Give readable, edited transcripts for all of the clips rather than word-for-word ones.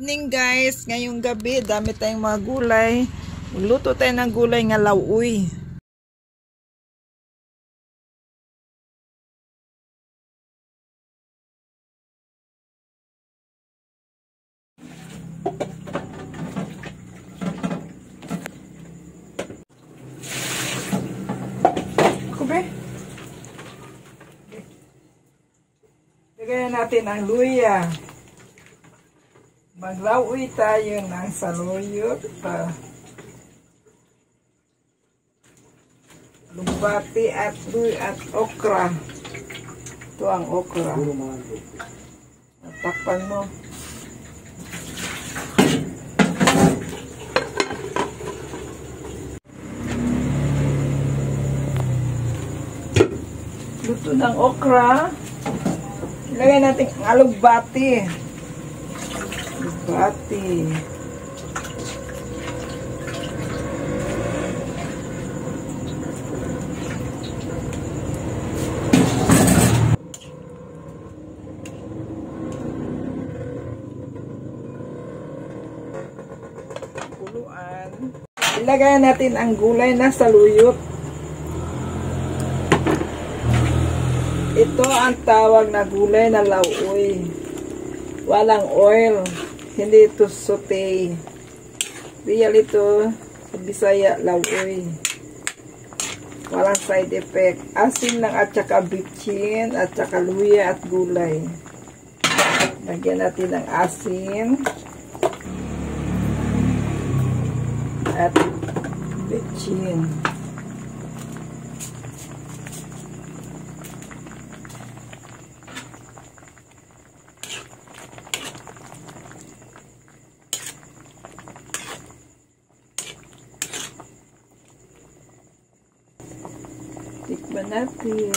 Evening guys, ngayong gabi dami tayong mga gulay. Magluto tayo ng gulay nga lauoy. Kube. Lagayan natin ang luya. Maglauoy tayo ng saluyot, lumbati at okra. Ito ang okra. Takpan mo. Luto ng okra. Ilagay natin ang alugbati. Bati. Kuluan. Ilagay natin ang gulay na saluyot. Ito ang tawag na gulay na lauoy. Walang oil. Hindi ito saute. Real ito sa Bisaya, lauoy. Walang side effect. Asin lang at saka bitchin at saka luya at gulay. Lagyan natin ng asin at bitchin. Tikman natin.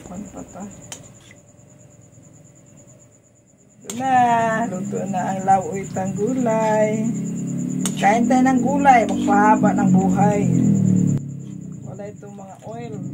Ano pa ito? Ito na. Luto na ang lauoy tang gulay. Kain tayo ng gulay. Magpahaba ng buhay. Wala itong mga oil.